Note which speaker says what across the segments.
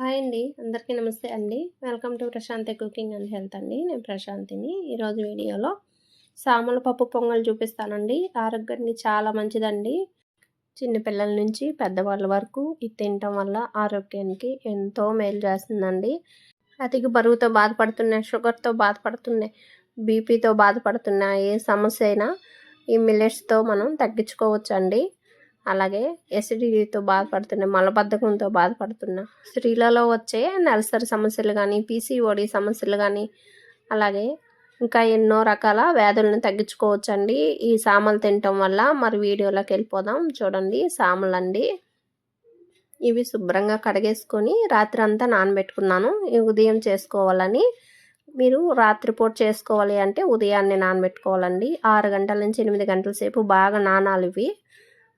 Speaker 1: Hi అండి, అందరికీ నమస్తే అండి. Welcome to Prashanti cooking and health అండి. నేను ప్రశాంతిని. ఈరోజు వీడియోలో సామల పప్పు పొంగల్ చూపిస్తానండి. ఆరోగ్యానికి చాలా మంచిదండి. చిన్నపిల్లల నుంచి పెద్దవాళ్ళ వరకు ఇది తినటం వల్ల ఆరోగ్యానికి ఎంతో మేలు చేస్తుందండి. అధిక బరువుతో బాధపడుతున్న, షుగర్తో బాధపడుతున్న, బీపీతో బాధపడుతున్న ఏ సమస్య అయినా ఈ మిల్లెట్స్తో మనం తగ్గించుకోవచ్చండి. అలాగే ఎసిడిటీతో బాధపడుతున్న, మలబద్ధకంతో బాధపడుతున్న స్త్రీలలో వచ్చే నెలసరి సమస్యలు కానీ, పీసీఓడి సమస్యలు కానీ, అలాగే ఇంకా ఎన్నో రకాల వ్యాధులను తగ్గించుకోవచ్చండి ఈ సామలు తినటం వల్ల. మరి వీడియోలోకి వెళ్ళిపోదాం. చూడండి, సామలండి ఇవి శుభ్రంగా కడిగేసుకొని రాత్రి అంతా నానబెట్టుకున్నాను. ఉదయం చేసుకోవాలని. మీరు రాత్రిపూట చేసుకోవాలి అంటే ఉదయాన్నే నానబెట్టుకోవాలండి. 6 గంటల నుంచి 8 గంటల సేపు బాగా నానాలి ఇవి.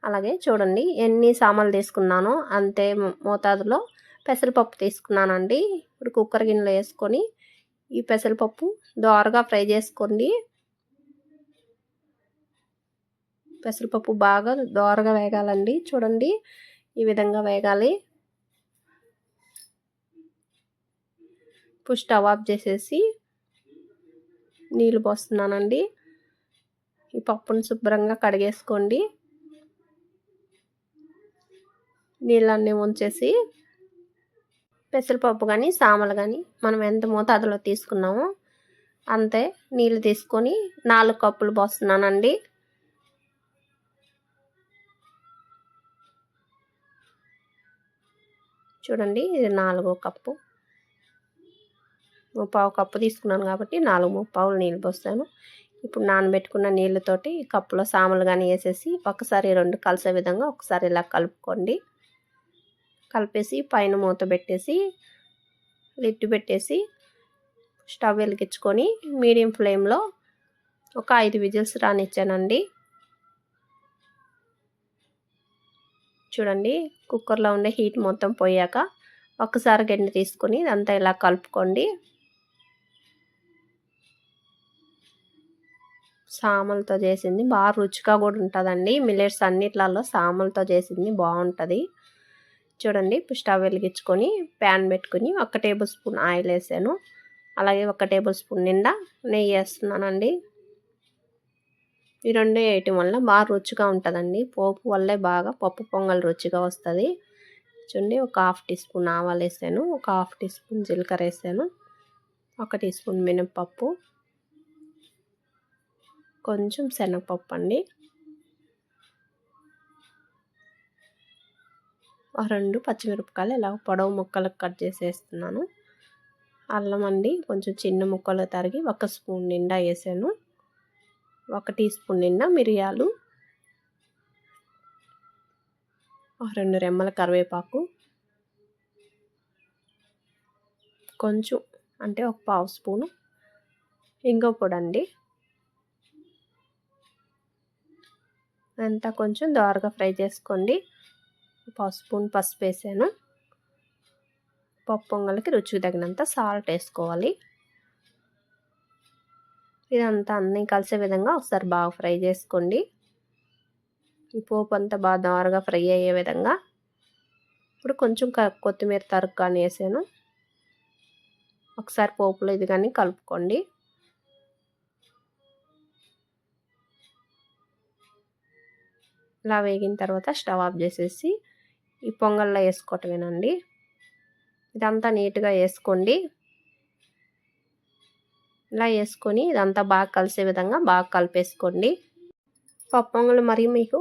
Speaker 1: అలాగే చూడండి, ఎన్ని సామాన్లు తీసుకున్నానో అంతే మోతాదులో పెసరపప్పు తీసుకున్నానండి. ఇప్పుడు కుక్కర్ గిన్నెలో వేసుకొని ఈ పెసరపప్పు దోరగా ఫ్రై చేసుకోండి. పెసరపప్పు బాగా దోరగా వేగాలండి. చూడండి, ఈ విధంగా వేగాలి. ఇప్పుడు స్టవ్ ఆఫ్ చేసేసి నీళ్ళు పోస్తున్నానండి. ఈ పప్పును శుభ్రంగా కడిగేసుకోండి. నీళ్ళన్నీ ఉంచేసి పెసరపప్పు కానీ సామలు కానీ మనం ఎంత మోతాదులో తీసుకున్నామో అంతే నీళ్ళు తీసుకొని 4 కప్పులు పోస్తున్నానండి. చూడండి, ఇది 4వ కప్పు. 3/4 కప్పు తీసుకున్నాను కాబట్టి 4 3/4 నీళ్ళు పోస్తాను. ఇప్పుడు నానబెట్టుకున్న నీళ్ళతోటి కప్పులో సామలు కానీ వేసేసి ఒకసారి 2 కలిసే విధంగా ఒకసారి ఇలా కలుపుకోండి. కలిపేసి పైన మూత పెట్టేసి లిడ్ పెట్టేసి స్టవ్ వెలిగించుకొని మీడియం ఫ్లేమ్లో ఒక 5 విజిల్స్ రానిచ్చానండి. చూడండి, కుక్కర్లో ఉండే హీట్ మొత్తం పోయాక ఒకసారి గిన్నె తీసుకొని ఇదంతా ఇలా కలుపుకోండి. సామలతో చేసింది బాగా రుచిగా కూడా ఉంటుందండి. మిల్లెట్స్ అన్నిట్లలో సామలతో చేసింది బాగుంటుంది. చూడండి, ఇప్పుడు స్టవ్ వెలిగించుకొని ప్యాన్ పెట్టుకుని 1 టేబుల్ స్పూన్ ఆయిల్ వేసాను. అలాగే 1 టేబుల్ స్పూన్ నిండా నెయ్యి వేస్తున్నానండి. ఈ 2 వేయటం వల్ల బాగా రుచిగా ఉంటుందండి. పోపు వల్లే బాగా పప్పు పొంగల్ రుచిగా వస్తుంది. చూడండి, ఒక 1/2 టీ స్పూన్ ఆవాలు వేసాను. ఒక 1/2 టీ స్పూన్ జీలకర్ర వేసాను. 1 టీ స్పూన్ మినప్పప్పు, కొంచెం శనగపప్పు అండి. 2 పచ్చిమిరపకాయలు ఇలా పొడవు ముక్కలకు కట్ చేసేస్తున్నాను. అల్లం అండి, కొంచెం చిన్న ముక్కలు తరిగి 1 స్పూన్ నిండా వేసాను. 1 టీ స్పూన్ నిండా మిరియాలు, 2 రెమ్మల కరివేపాకు, కొంచెం అంటే ఒక 1/2 స్పూను ఇంగువ పొడి అండి. అంతా కొంచెం దోరగా ఫ్రై చేసుకోండి. 1/2 స్పూన్ పసుపు వేసాను. పప్పు పొంగల్కి రుచికి తగినంత సాల్ట్ వేసుకోవాలి. ఇదంతా అన్నీ కలిసే విధంగా ఒకసారి బాగా ఫ్రై చేసుకోండి. ఈ పోపు అంతా బాగా దోరగా ఫ్రై అయ్యే విధంగా. ఇప్పుడు కొంచెం కొత్తిమీర తరుగు కానీ వేసాను. ఒకసారి పోపులో ఇది కానీ కలుపుకోండి. ఇలా వేగిన తర్వాత స్టవ్ ఆఫ్ చేసేసి ఈ పొంగల్లో వేసుకోవటమేనండి. ఇదంతా నీట్గా వేసుకోండి. ఇలా వేసుకొని ఇదంతా బాగా కలిసే విధంగా బాగా కలిపేసుకోండి. పప్పు పొంగల్ మరి మీకు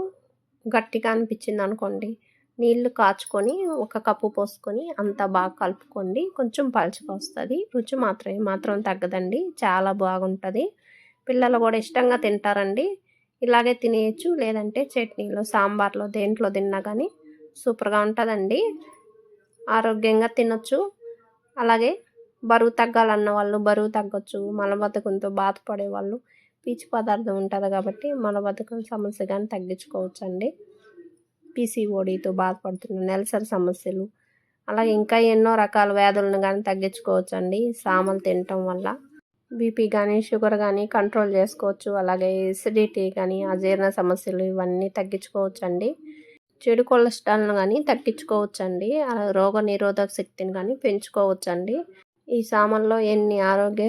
Speaker 1: గట్టిగా అనిపించింది అనుకోండి, నీళ్లు కాచుకొని 1 కప్పు పోసుకొని అంతా బాగా కలుపుకోండి. కొంచెం పలుచగా వస్తుంది. రుచి మాత్రం తగ్గదండి, చాలా బాగుంటుంది. పిల్లలు కూడా ఇష్టంగా తింటారండి. ఇలాగే తినేయచ్చు, లేదంటే చట్నీలో, సాంబార్లో, దేంట్లో తిన్నా కానీ సూపర్గా ఉంటుందండి. ఆరోగ్యంగా తినొచ్చు. అలాగే బరువు తగ్గాలన్న వాళ్ళు బరువు తగ్గొచ్చు. మలబద్ధకంతో బాధపడే వాళ్ళు, పీచు పదార్థం ఉంటుంది కాబట్టి మలబద్ధకం సమస్య కానీ తగ్గించుకోవచ్చండి. పీసీఓడితో బాధపడుతున్న నెలసరి సమస్యలు అలాగే ఇంకా ఎన్నో రకాల వ్యాధులను కానీ తగ్గించుకోవచ్చండి సామలు తినటం వల్ల. బీపీ కానీ షుగర్ కానీ కంట్రోల్ చేసుకోవచ్చు. అలాగే ఎసిడిటీ కానీ అజీర్ణ సమస్యలు ఇవన్నీ తగ్గించుకోవచ్చండి. చెడు కొలెస్ట్రాల్ను కానీ తగ్గించుకోవచ్చండి. రోగ నిరోధక శక్తిని కానీ పెంచుకోవచ్చండి. ఈ సామల్లో ఎన్ని ఆరోగ్య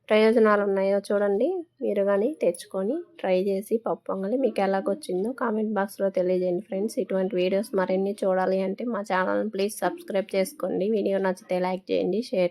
Speaker 1: ప్రయోజనాలు ఉన్నాయో చూడండి. మీరు కానీ తెచ్చుకొని ట్రై చేసి పప్పు పొంగలి మీకు ఎలాగొచ్చిందో కామెంట్ బాక్స్లో తెలియజేయండి ఫ్రెండ్స్. ఇటువంటి వీడియోస్ మరిన్ని చూడాలి అంటే మా ఛానల్ని ప్లీజ్ సబ్స్క్రైబ్ చేసుకోండి. వీడియో నచ్చితే లైక్ చేయండి, షేర్